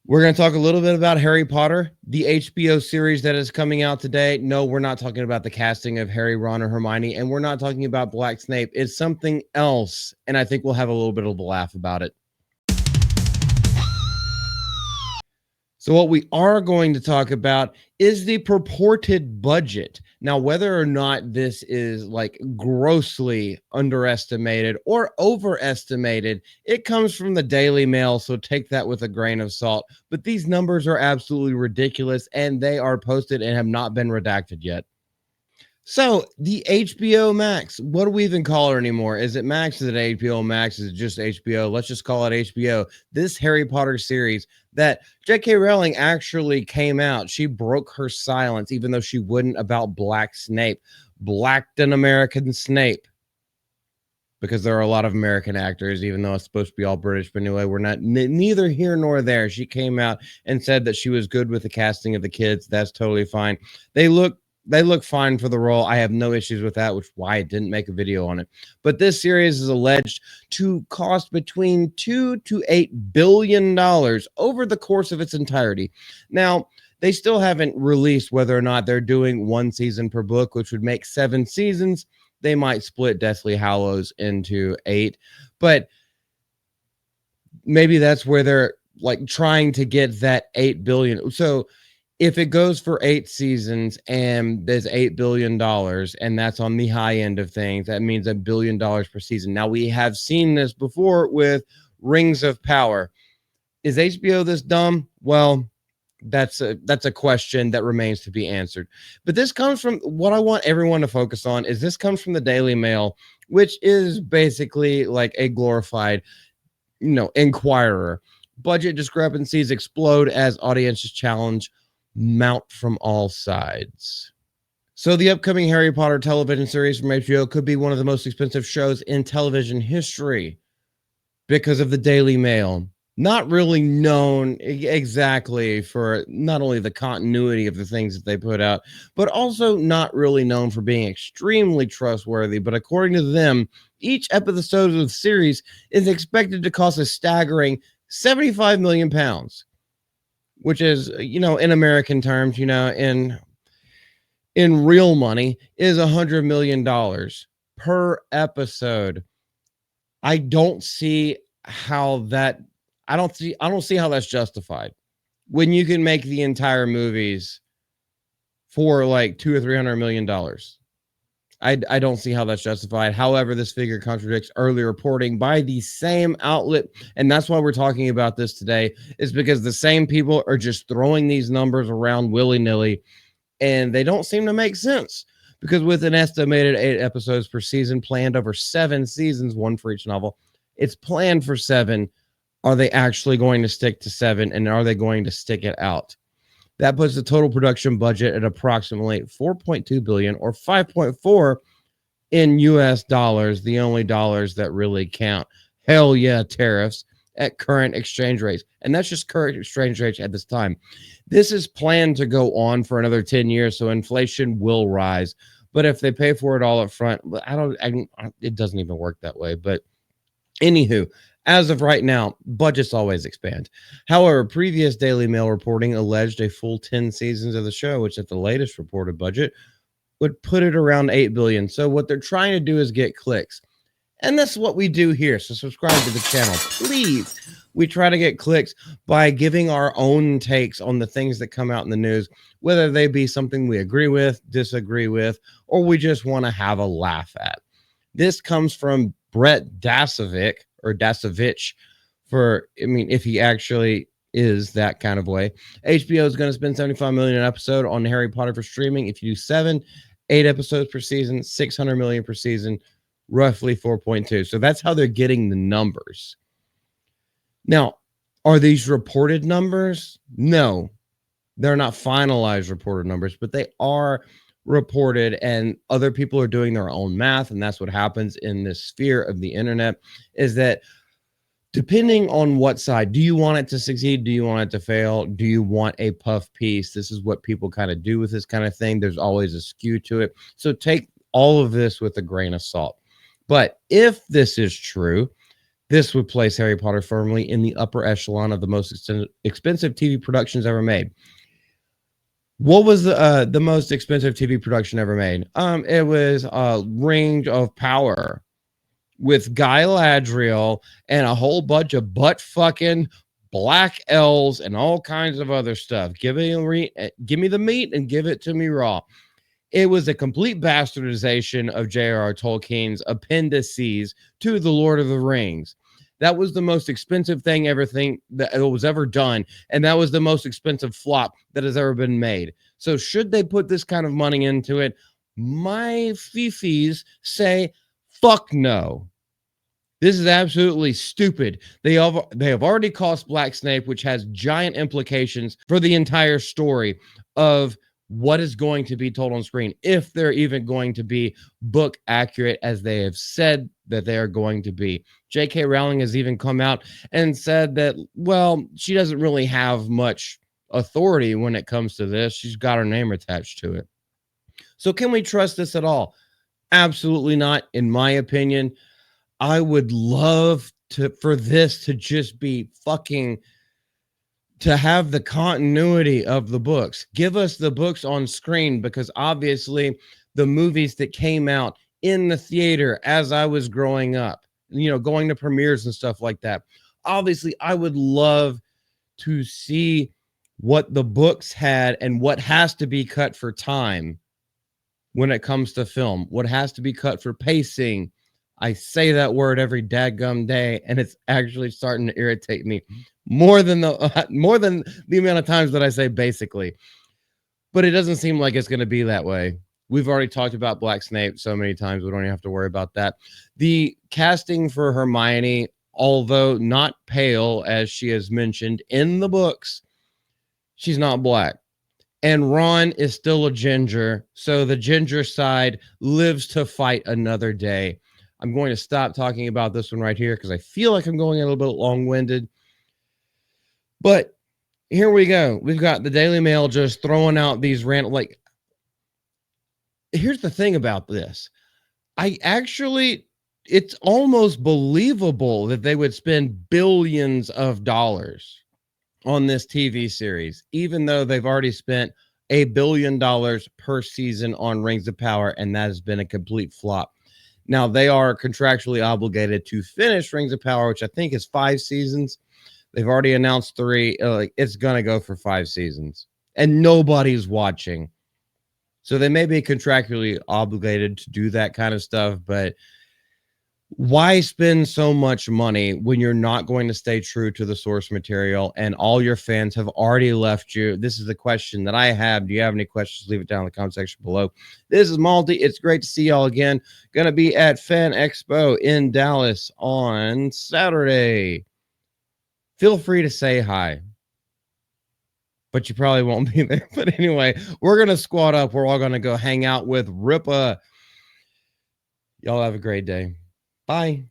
We're going to talk a little bit about Harry Potter, the HBO series that is coming out today. No, we're not talking about the casting of Harry, Ron, or Hermione, and we're not talking about Black Snape. It's something else, and I think we'll have a little bit of a laugh about it. So, what we are going to talk about is the purported budget. Now, whether or not this is like grossly underestimated or overestimated, it comes from the Daily Mail. So, take that with a grain of salt. But these numbers are absolutely ridiculous and they are posted and have not been redacted yet. So the HBO Max, what do we even call it anymore? Is it Max? Is it HBO Max? Is it just HBO? Let's just call it HBO. This Harry Potter series that J.K. Rowling actually came out. She broke her silence, even though she wouldn't about Black Snape, blacked an American Snape. Because there are a lot of American actors, even though it's supposed to be all British. But anyway, we're not neither here nor there. She came out and said that she was good with the casting of the kids. That's totally fine. They look fine for the role. I have no issues with that, which is why I didn't make a video on it. But this series is alleged to cost between $2 to $8 billion over the course of its entirety. Now, they still haven't released whether or not they're doing one season per book, which would make 7 seasons. They might split Deathly Hallows into 8, but maybe that's where they're like trying to get that 8 billion. So if it goes for 8 seasons and there's $8 billion, and that's on the high end of things, that means $1 billion per season. Now, we have seen this before with Rings of Power. Is HBO this dumb? Well, that's a question that remains to be answered. But this comes from what I want everyone to focus on is this comes from the Daily Mail, which is basically like a glorified, Inquirer. Budget discrepancies explode as audiences challenge mount from all sides. So the upcoming Harry Potter television series from HBO could be one of the most expensive shows in television history because of the Daily Mail. Not really known exactly for not only the continuity of the things that they put out, but also not really known for being extremely trustworthy. But according to them, each episode of the series is expected to cost a staggering 75 million pounds, which is, in American terms, in real money is $100 million per episode. I don't see how that I don't see how that's justified when you can make the entire movies for like $200 or $300 million. I don't see how that's justified. However, this figure contradicts earlier reporting by the same outlet, and that's why we're talking about this today, is because the same people are just throwing these numbers around willy-nilly, and they don't seem to make sense. Because with an estimated 8 episodes per season planned over 7 seasons, one for each novel, it's planned for 7. Are they actually going to stick to 7, and are they going to stick it out? That puts the total production budget at approximately 4.2 billion or 5.4 in US dollars, the only dollars that really count. Hell yeah, tariffs at current exchange rates. And that's just current exchange rates at this time. This is planned to go on for another 10 years, so inflation will rise. But if they pay for it all up front, it doesn't even work that way. But anywho, as of right now, budgets always expand. However, previous Daily Mail reporting alleged a full 10 seasons of the show, which at the latest reported budget would put it around 8 billion. So what they're trying to do is get clicks. And that's what we do here. So subscribe to the channel, please. We try to get clicks by giving our own takes on the things that come out in the news, whether they be something we agree with, disagree with, or we just want to have a laugh at. This comes from Brett Dasovic, if he actually is that kind of way. HBO is going to spend $75 million an episode on Harry Potter for streaming. If you do 8 episodes per season, $600 million per season, roughly 4.2. So that's how they're getting the numbers. Now, are these reported numbers? No, they're not finalized reported numbers, but they are reported, and other people are doing their own math. And that's what happens in this sphere of the internet, is that depending on what side, do you want it to succeed? Do you want it to fail? Do you want a puff piece? This is what people kind of do with this kind of thing. There's always a skew to it. So take all of this with a grain of salt. But if this is true, This would place Harry Potter firmly in the upper echelon of the most expensive TV productions ever made. What was the most expensive TV production ever made? It was Ring of Power with Guy Ladriel and a whole bunch of butt fucking black elves and all kinds of other stuff. Give me the meat and give it to me raw. It was a complete bastardization of J.R.R. Tolkien's appendices to The Lord of the Rings. That was the most expensive thing that was ever done, and that was the most expensive flop that has ever been made. So should they put this kind of money into it? My fifis say, fuck no. This is absolutely stupid. They have already cost Black Snape, which has giant implications for the entire story of what is going to be told on screen, if they're even going to be book accurate as they have said that they are going to be. J.K. Rowling has even come out and said that, well, she doesn't really have much authority when it comes to this. She's got her name attached to it. So can we trust this at all? Absolutely not, in my opinion. I would love for this to just be fucking, to have the continuity of the books. Give us the books on screen, because obviously the movies that came out in the theater as I was growing up, going to premieres and stuff like that. Obviously, I would love to see what the books had and what has to be cut for time when it comes to film, what has to be cut for pacing. I say that word every dadgum day, and it's actually starting to irritate me more than the amount of times that I say basically. But it doesn't seem like it's going to be that way. We've already talked about Black Snape so many times, we don't even have to worry about that. The casting for Hermione, although not pale as she is mentioned in the books, she's not black. And Ron is still a ginger, so the ginger side lives to fight another day. I'm going to stop talking about this one right here because I feel like I'm going a little bit long-winded. But here we go. We've got the Daily Mail just throwing out these here's the thing about this. It's almost believable that they would spend billions of dollars on this TV series, even though they've already spent $1 billion per season on Rings of Power, and that has been a complete flop. Now, they are contractually obligated to finish Rings of Power, which I think is 5 seasons. They've already announced 3. It's going to go for 5 seasons, and nobody's watching. So they may be contractually obligated to do that kind of stuff, but why spend so much money when you're not going to stay true to the source material and all your fans have already left you? This is the question that I have. Do you have any questions? Leave it down in the comment section below. This is Malty. It's great to see y'all again. Gonna be at Fan Expo in Dallas on Saturday. Feel free to say hi, but you probably won't be there. But anyway, we're gonna squad up. We're all gonna go hang out with Ripa. Y'all have a great day. Bye.